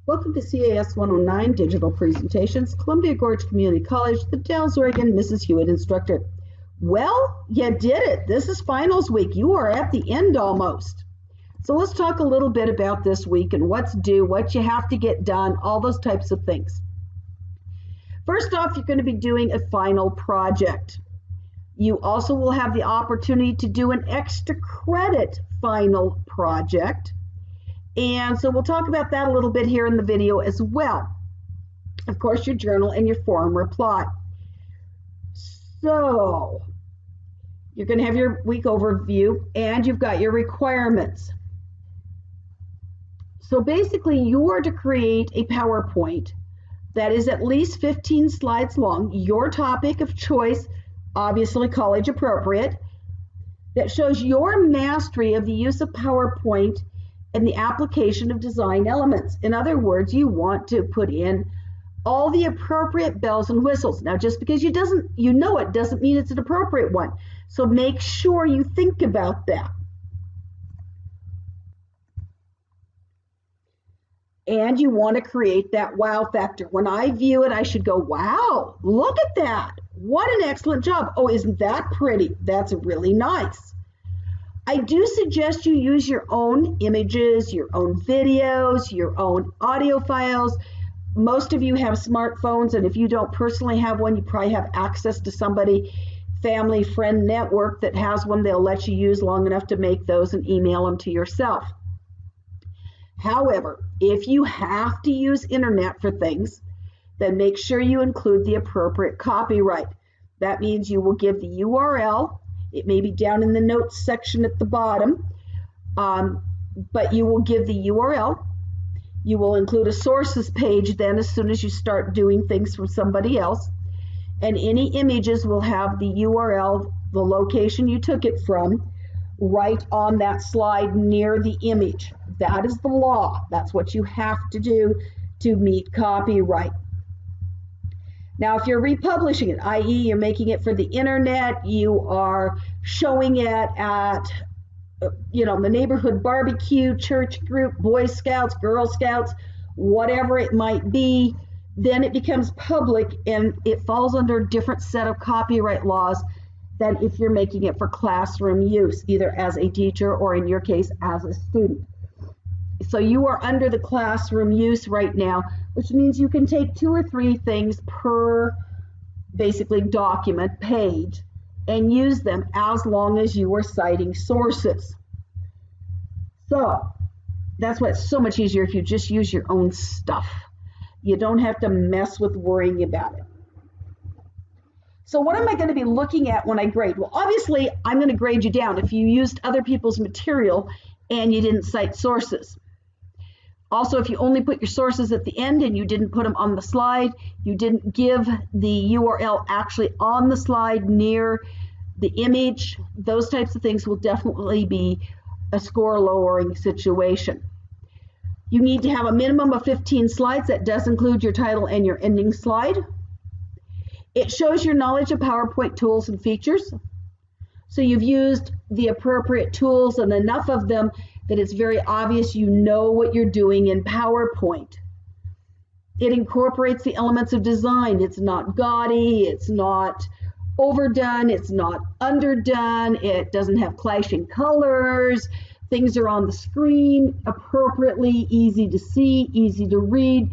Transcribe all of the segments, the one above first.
Welcome to CAS 109 Digital Presentations, Columbia Gorge Community College, the Dalles, Oregon, Mrs. Hughitt instructor. Well, you did it. This is finals week. You are at the end almost. So let's talk a little bit about this week and what's due, what you have to get done, all those types of things. First off, you're going to be doing a final project. You also will have the opportunity to do an extra credit final project. And so we'll talk about that a little bit here in the video as well. Of course, your journal and your form reply. So you're going to have your week overview and you've got your requirements. So basically, you are to create a PowerPoint that is at least 15 slides long, your topic of choice, obviously college appropriate, that shows your mastery of the use of PowerPoint and the application of design elements. In other words, you want to put in all the appropriate bells and whistles. Now, just because you know it doesn't mean it's an appropriate one. So make sure you think about that. And you want to create that wow factor. When I view it, I should go, wow, look at that. What an excellent job. Oh, isn't that pretty? That's really nice. I do suggest you use your own images, your own videos, your own audio files. Most of you have smartphones, and if you don't personally have one, you probably have access to somebody, family, friend network that has one they'll let you use long enough to make those and email them to yourself. However, if you have to use internet for things, then make sure you include the appropriate copyright. That means you will give the URL. It may be down in the notes section at the bottom, but you will give the URL. You will include a sources page then as soon as you start doing things from somebody else. And any images will have the URL, the location you took it from, right on that slide near the image. That is the law. That's what you have to do to meet copyright. Now, if you're republishing it, i.e. you're making it for the internet, you are showing it at, the neighborhood barbecue, church group, Boy Scouts, Girl Scouts, whatever it might be, then it becomes public and it falls under a different set of copyright laws than if you're making it for classroom use, either as a teacher or in your case, as a student. So you are under the classroom use right now, which means you can take 2 or 3 things per basically document page and use them as long as you are citing sources. So that's why it's so much easier if you just use your own stuff. You don't have to mess with worrying about it. So what am I going to be looking at when I grade? Well, obviously, I'm going to grade you down if you used other people's material and you didn't cite sources. Also, if you only put your sources at the end and you didn't put them on the slide, you didn't give the URL actually on the slide near the image, those types of things will definitely be a score lowering situation. You need to have a minimum of 15 slides. That does include your title and your ending slide. It shows your knowledge of PowerPoint tools and features. So you've used the appropriate tools and enough of them that it's very obvious you know what you're doing in PowerPoint. It incorporates the elements of design. It's not gaudy, it's not overdone, it's not underdone, it doesn't have clashing colors, things are on the screen appropriately, easy to see, easy to read.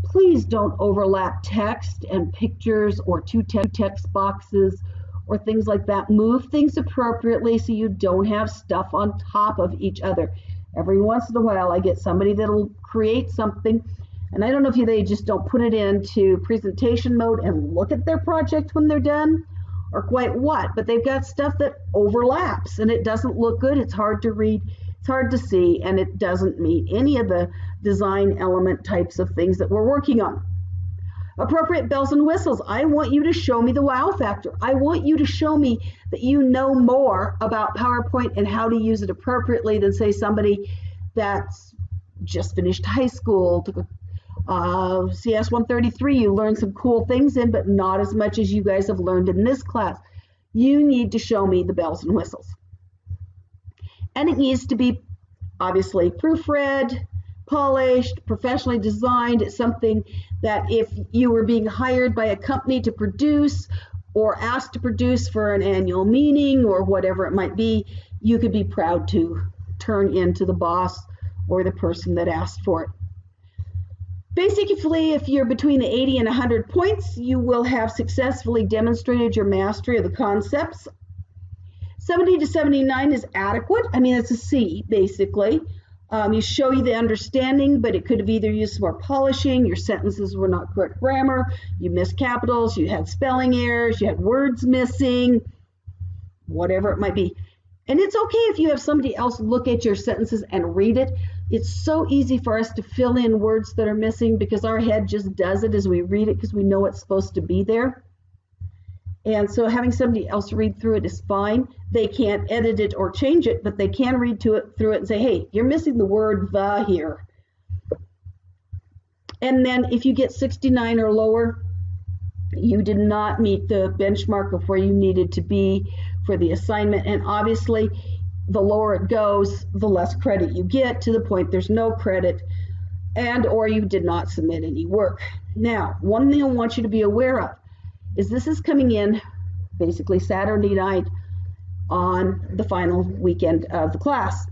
Please don't overlap text and pictures or 2 text boxes or things like that. Move things appropriately so you don't have stuff on top of each other. Every once in a while I get somebody that'll create something, and I don't know if they just don't put it into presentation mode and look at their project when they're done, or quite what, but they've got stuff that overlaps and it doesn't look good, it's hard to read, it's hard to see, and it doesn't meet any of the design element types of things that we're working on. Appropriate bells and whistles. I want you to show me the wow factor. I want you to show me that you know more about PowerPoint and how to use it appropriately than, say, somebody that's just finished high school, took a CS 133, you learned some cool things in, but not as much as you guys have learned in this class. You need to show me the bells and whistles. And it needs to be obviously proofread, polished, professionally designed. It's something that if you were being hired by a company to produce or asked to produce for an annual meeting or whatever it might be, you could be proud to turn in to the boss or the person that asked for it. Basically, if you're between the 80 and 100 points, you will have successfully demonstrated your mastery of the concepts. 70 to 79 is adequate. I mean, it's a C, basically. You show you the understanding, but it could have either used some more polishing, your sentences were not correct grammar, you missed capitals, you had spelling errors, you had words missing, whatever it might be. And it's okay if you have somebody else look at your sentences and read it. It's so easy for us to fill in words that are missing because our head just does it as we read it because we know it's supposed to be there. And so having somebody else read through it is fine. They can't edit it or change it, but they can read through it and say, hey, you're missing the word the here. And then if you get 69 or lower, you did not meet the benchmark of where you needed to be for the assignment. And obviously, the lower it goes, the less credit you get, to the point there's no credit, and or you did not submit any work. Now, one thing I want you to be aware of is this is coming in basically Saturday night on the final weekend of the class,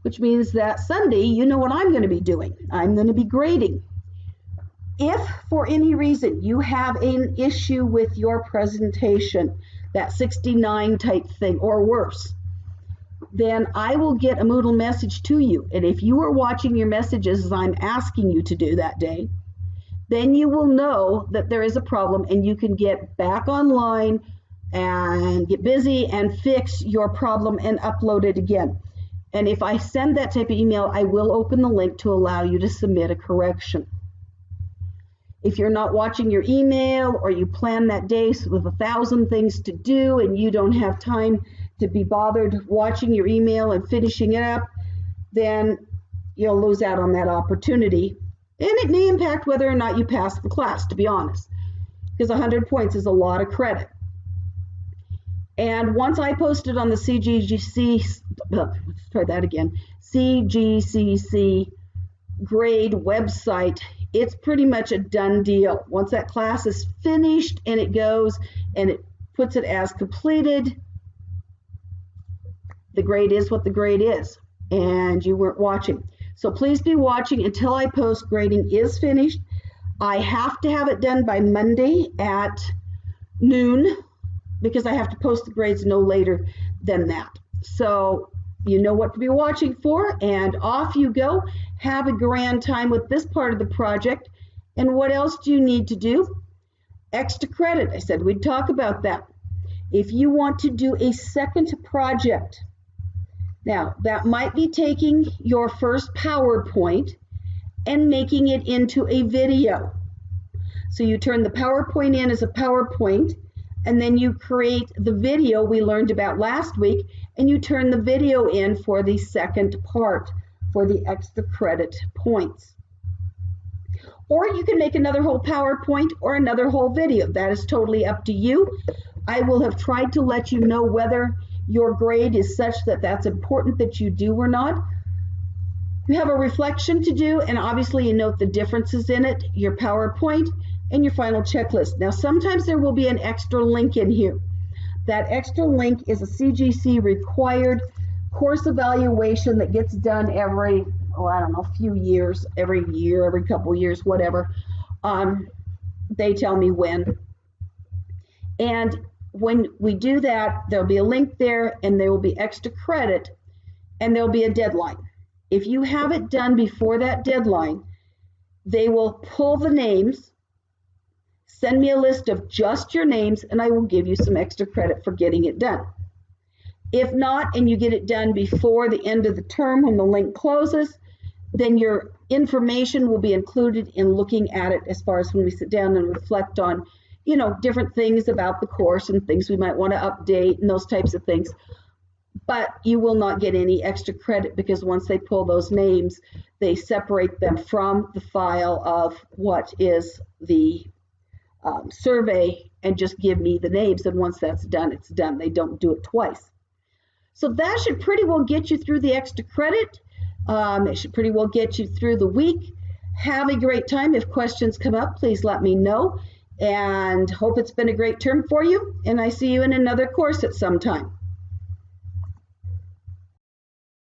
which means that Sunday, you know what I'm going to be doing. I'm going to be grading. If for any reason you have an issue with your presentation, that 69 type thing or worse, then I will get a Moodle message to you. And if you are watching your messages as I'm asking you to do that day, then you will know that there is a problem and you can get back online and get busy and fix your problem and upload it again. And if I send that type of email, I will open the link to allow you to submit a correction. If you're not watching your email or you plan that day with 1,000 things to do and you don't have time to be bothered watching your email and finishing it up, then you'll lose out on that opportunity. And it may impact whether or not you pass the class, to be honest, because 100 points is a lot of credit. And once I posted on the CGCC grade website, it's pretty much a done deal. Once that class is finished and it goes and it puts it as completed, the grade is what the grade is, and you weren't watching. So please be watching until I post grading is finished. I have to have it done by Monday at noon because I have to post the grades no later than that. So you know what to be watching for, and off you go. Have a grand time with this part of the project. And what else do you need to do? Extra credit. I said we'd talk about that. If you want to do a second project, now that might be taking your first PowerPoint and making it into a video. So you turn the PowerPoint in as a PowerPoint, and then you create the video we learned about last week, and you turn the video in for the second part for the extra credit points. Or you can make another whole PowerPoint or another whole video. That is totally up to you. I will have tried to let you know whether your grade is such that that's important that you do or not. You have a reflection to do, and obviously you note the differences in it, your PowerPoint, and your final checklist. Now, sometimes there will be an extra link in here. That extra link is a CGC required course evaluation that gets done every, few years, every year, every couple years, whatever. They tell me when. And when we do that, there'll be a link there, and there will be extra credit, and there'll be a deadline. If you have it done before that deadline, they will pull the names, send me a list of just your names, and I will give you some extra credit for getting it done. If not, and you get it done before the end of the term when the link closes, then your information will be included in looking at it as far as when we sit down and reflect on, different things about the course and things we might want to update and those types of things. But you will not get any extra credit because once they pull those names, they separate them from the file of what is the survey and just give me the names. And once that's done, it's done. They don't do it twice. So that should pretty well get you through the extra credit. It should pretty well get you through the week. Have a great time. If questions come up, please let me know. And hope it's been a great term for you. And I see you in another course at some time.